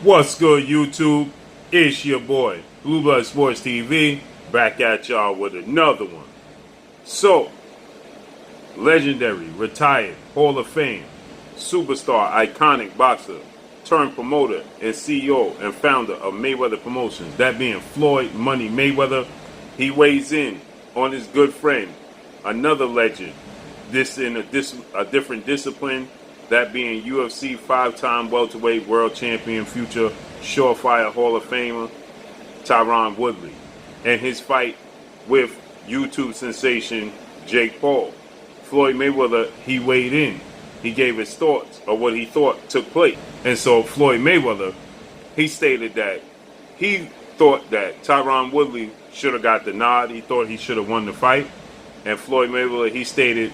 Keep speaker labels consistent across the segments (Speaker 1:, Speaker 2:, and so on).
Speaker 1: What's good, YouTube? It's your boy, Blue Blood Sports TV, back at y'all with another one. So, legendary, retired, Hall of Fame, superstar, iconic boxer, turned promoter and CEO and founder of Mayweather Promotions, that being Floyd Money Mayweather. He weighs in on his good friend, another legend, this in a different discipline, that being UFC 5-time welterweight world champion, future surefire Hall of Famer, Tyron Woodley, and his fight with YouTube sensation Jake Paul. Floyd Mayweather, he weighed in. He gave his thoughts of what he thought took place. And so Floyd Mayweather, he stated that he thought that Tyron Woodley should have got the nod. He thought he should have won the fight. And Floyd Mayweather, he stated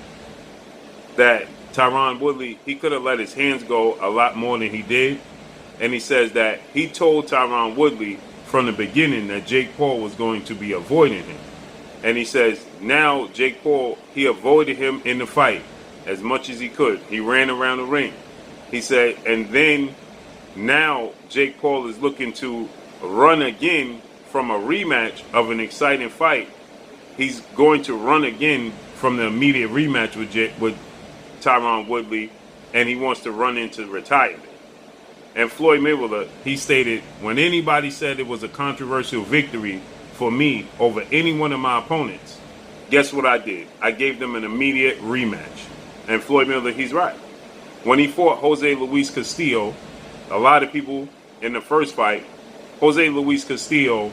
Speaker 1: that Tyron Woodley, he could have let his hands go a lot more than he did. And he says that he told Tyron Woodley from the beginning that Jake Paul was going to be avoiding him. And he says now Jake Paul, he avoided him in the fight as much as he could. He ran around the ring. He said, and then now Jake Paul is looking to run again from a rematch of an exciting fight. He's going to run again from the immediate rematch with Tyron Woodley, and he wants to run into retirement. And Floyd Mayweather, he stated, when anybody said it was a controversial victory for me over any one of my opponents, guess what I did? I gave them an immediate rematch. And Floyd Mayweather, he's right. When he fought Jose Luis Castillo, a lot of people in the first fight, Jose Luis Castillo,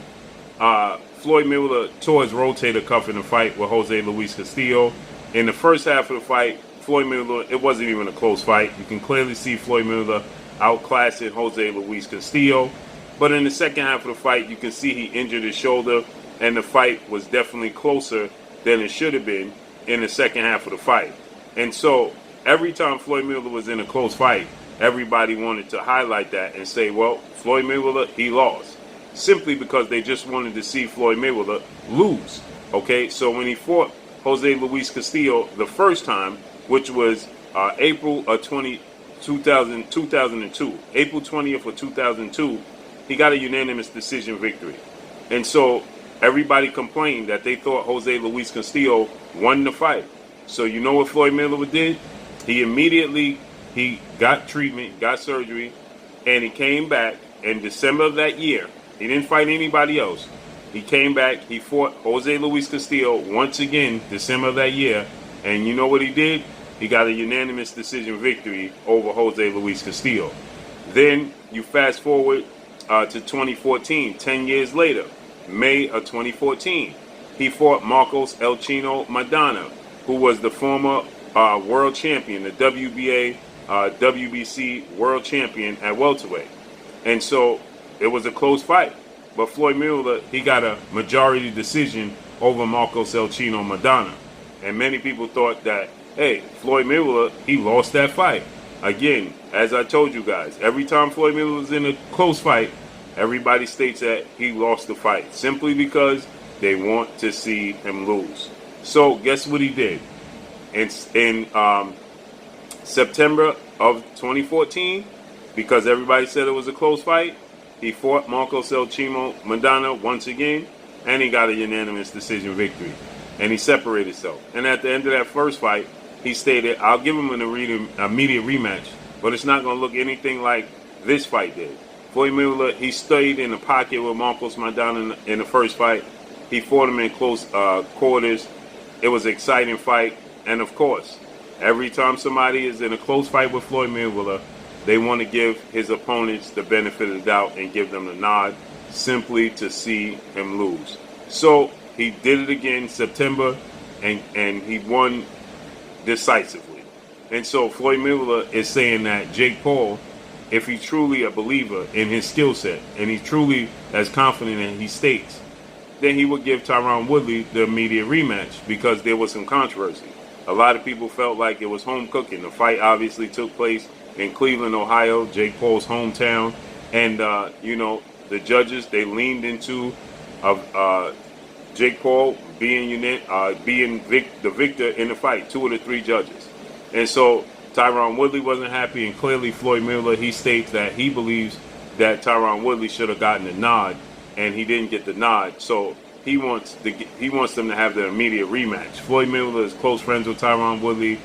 Speaker 1: Floyd Mayweather tore his rotator cuff in the fight with Jose Luis Castillo. In the first half of the fight, Floyd Mayweather, it wasn't even a close fight. You can clearly see Floyd Mayweather outclassing Jose Luis Castillo. But in the second half of the fight, you can see he injured his shoulder, and the fight was definitely closer than it should have been in the second half of the fight. And so every time Floyd Mayweather was in a close fight, everybody wanted to highlight that and say, well, Floyd Mayweather, he lost. Simply because they just wanted to see Floyd Mayweather lose. Okay, so when he fought Jose Luis Castillo the first time, which was April 2002, April 20th of 2002, he got a unanimous decision victory. And so everybody complained that they thought Jose Luis Castillo won the fight. So you know what Floyd Mayweather did? He immediately, he got treatment, got surgery, and he came back in December of that year. He didn't fight anybody else. He came back, he fought Jose Luis Castillo once again, December of that year, and you know what he did? He got a unanimous decision victory over Jose Luis Castillo. Then you fast forward to 2014, 10 years later, May of 2014. He fought Marcos El Chino Maidana, who was the former world champion, the WBA, WBC world champion at welterweight. And so it was a close fight. But Floyd Mayweather, he got a majority decision over Marcos El Chino Maidana. And many people thought that, hey, Floyd Mayweather, he lost that fight. Again, as I told you guys, every time Floyd Mayweather was in a close fight, everybody states that he lost the fight simply because they want to see him lose. So guess what he did? In September of 2014, because everybody said it was a close fight, he fought Marcos El Chino Maidana once again, and he got a unanimous decision victory. And he separated himself. And at the end of that first fight, he stated, I'll give him an immediate rematch, but it's not going to look anything like this fight did. Floyd Mayweather, he stayed in the pocket with Marcos Maidana in the first fight. He fought him in close quarters. It was an exciting fight. And of course, every time somebody is in a close fight with Floyd Mayweather, they want to give his opponents the benefit of the doubt and give them the nod simply to see him lose. So he did it again September, and he won decisively. And so Floyd Mayweather is saying that Jake Paul, if he's truly a believer in his skill set and he's truly as confident as he states, then he would give Tyron Woodley the immediate rematch because there was some controversy. A lot of people felt like it was home cooking. The fight obviously took place in Cleveland, Ohio, Jake Paul's hometown. And, you know, the judges, they leaned into Jake Paul being the victor in the fight, 2 of the 3 judges. And so Tyron Woodley wasn't happy, and clearly Floyd Mayweather, he states that he believes that Tyron Woodley should have gotten the nod, and he didn't get the nod. So he wants them to have the immediate rematch. Floyd Mayweather is close friends with Tyron Woodley.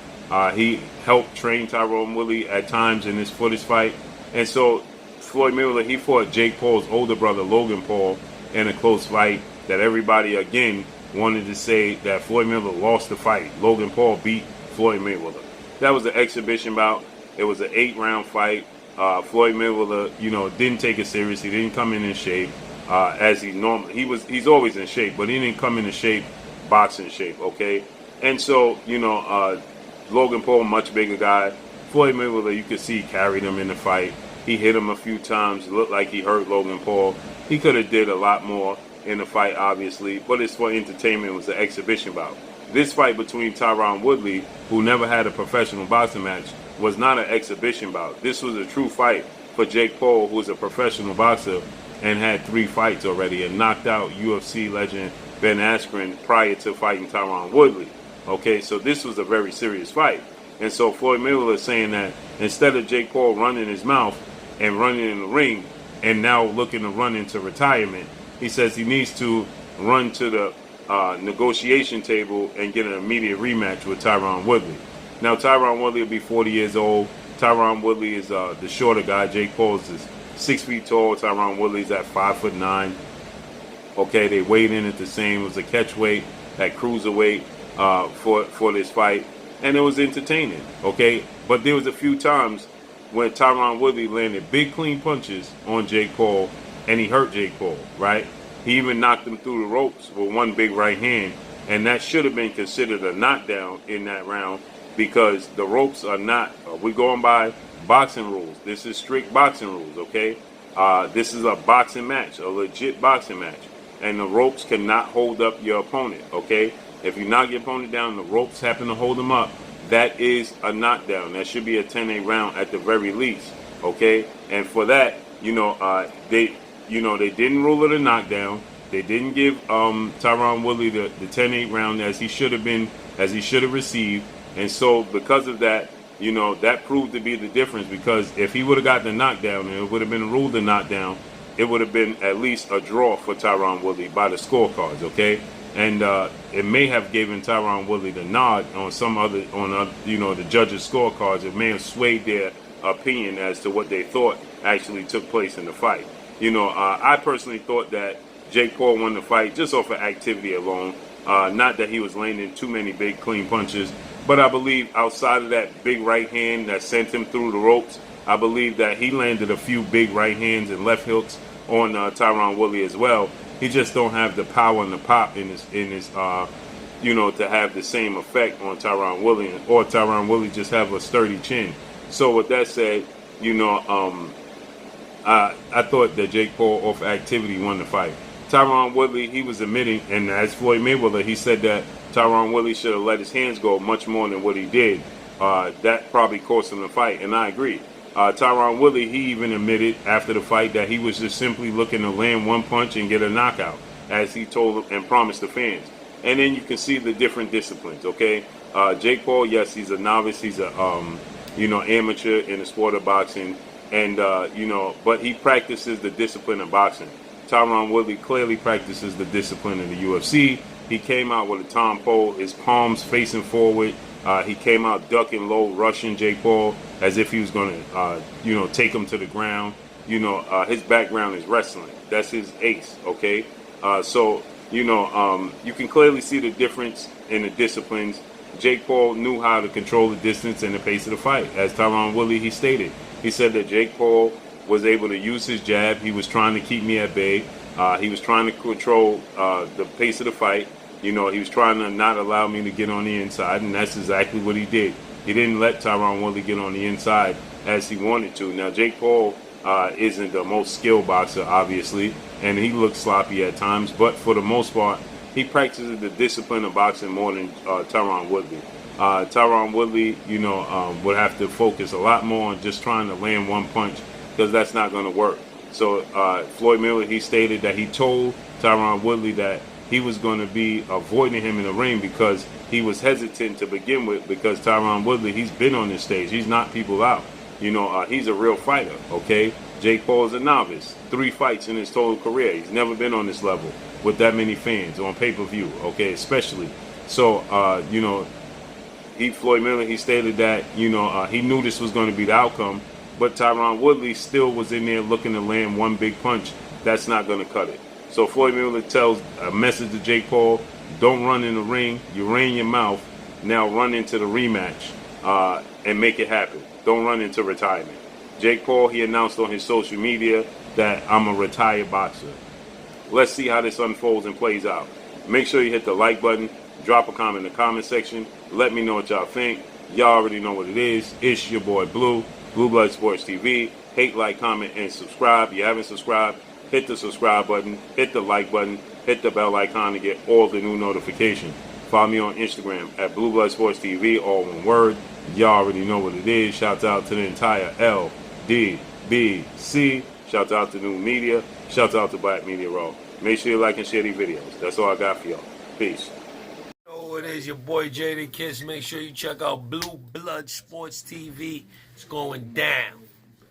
Speaker 1: He helped train Tyron Woodley at times for this fight, and so Floyd Mayweather, he fought Jake Paul's older brother Logan Paul in a close fight that everybody again wanted to say that Floyd Mayweather lost the fight. Logan Paul beat Floyd Mayweather. That was an exhibition bout. It was an 8-round fight. Floyd Mayweather, didn't take it seriously. He didn't come in shape as he normally. He's always in shape, but he didn't come in shape, boxing shape. Okay, and so Logan Paul, much bigger guy. Floyd Mayweather, you could see, carried him in the fight. He hit him a few times. It looked like he hurt Logan Paul. He could have did a lot more in the fight, obviously, but it's for entertainment. It was an exhibition bout. This fight between Tyron Woodley, who never had a professional boxing match, was not an exhibition bout. This was a true fight for Jake Paul, who was a professional boxer and had 3 fights already and knocked out UFC legend Ben Askren prior to fighting Tyron Woodley. Okay, so this was a very serious fight. And so Floyd Mayweather is saying that instead of Jake Paul running his mouth and running in the ring and now looking to run into retirement, he says he needs to run to the negotiation table and get an immediate rematch with Tyron Woodley. Now, Tyron Woodley will be 40 years old. Tyron Woodley is the shorter guy. Jake Paul is 6 feet tall. Tyron Woodley's at 5'9". Okay, they weighed in at the same. It was a catch weight at cruiserweight for this fight, and it was entertaining. Okay, but there was a few times when Tyron Woodley landed big clean punches on Jake Paul, and he hurt Jake Paul. Right? He even knocked him through the ropes with one big right hand, and that should have been considered a knockdown in that round because the ropes are not. We're going by boxing rules. This is strict boxing rules. Okay, this is a boxing match, a legit boxing match. And the ropes cannot hold up your opponent, okay? If you knock your opponent down, the ropes happen to hold him up, that is a knockdown. That should be a 10-8 round at the very least, okay? And for that, they didn't rule it a knockdown. They didn't give Tyron Woodley the 10-8 round as he should have received. And so because of that, that proved to be the difference, because if he would have gotten the knockdown and it would have been ruled a knockdown, it would have been at least a draw for Tyron Woodley by the scorecards, okay? And it may have given Tyron Woodley the nod on the judges' scorecards. It may have swayed their opinion as to what they thought actually took place in the fight. I personally thought that Jake Paul won the fight just off of activity alone. Not that he was landing too many big clean punches, but I believe outside of that big right hand that sent him through the ropes, I believe that he landed a few big right hands and left hooks on Tyron Woodley as well. He just don't have the power and the pop in his to have the same effect on Tyron Woodley, or Tyron Woodley just have a sturdy chin. So with that said, I thought that Jake Paul off activity won the fight. Tyron Woodley, he was admitting, and as Floyd Mayweather, he said that Tyron Woodley should have let his hands go much more than what he did. That probably cost him the fight, and I agree. Tyron Woodley, he even admitted after the fight that he was just simply looking to land one punch and get a knockout, as he told and promised the fans. And then you can see the different disciplines, okay? Jake Paul, yes, he's a novice. He's a, amateur in the sport of boxing. And, but he practices the discipline of boxing. Tyron Woodley clearly practices the discipline in the UFC. He came out with a Tom pole, his palms facing forward. He came out ducking low, rushing Jake Paul as if he was going to, take him to the ground. His background is wrestling. That's his ace, okay? So you can clearly see the difference in the disciplines. Jake Paul knew how to control the distance and the pace of the fight. As Tyron Woodley, he stated. He said that Jake Paul was able to use his jab. He was trying to keep me at bay. He was trying to control the pace of the fight. He was trying to not allow me to get on the inside, and that's exactly what he did. He didn't let Tyron Woodley get on the inside as he wanted to. Now, Jake Paul isn't the most skilled boxer, obviously, and he looks sloppy at times, but for the most part, he practices the discipline of boxing more than Tyron Woodley. Tyron Woodley, would have to focus a lot more on just trying to land one punch, because that's not going to work. So Floyd Mayweather, he stated that he told Tyron Woodley that he was going to be avoiding him in the ring because he was hesitant to begin with, because Tyron Woodley, he's been on this stage. He's knocked people out. He's a real fighter, okay? Jake Paul is a novice. 3 fights in his total career. He's never been on this level with that many fans on pay-per-view, okay, especially. So, Floyd Miller, he stated that, he knew this was going to be the outcome, but Tyron Woodley still was in there looking to land one big punch. That's not going to cut it. So Floyd Mayweather tells a message to Jake Paul: don't run in the ring. You ran your mouth. Now run into the rematch and make it happen. Don't run into retirement. Jake Paul, he announced on his social media that I'm a retired boxer. Let's see how this unfolds and plays out. Make sure you hit the like button. Drop a comment in the comment section. Let me know what y'all think. Y'all already know what it is. It's your boy Blue Blood Sports TV. Hate, like, comment, and subscribe. If you haven't subscribed, hit the subscribe button, hit the like button, hit the bell icon to get all the new notifications. Follow me on Instagram at Blue Blood Sports TV, all one word. Y'all already know what it is. Shout out to the entire LDBC. Shout out to New Media. Shout out to Black Media Raw. Make sure you like and share these videos. That's all I got for y'all. Peace.
Speaker 2: Oh, it is your boy Jada Kiss. Make sure you check out Blue Blood Sports TV. It's going down.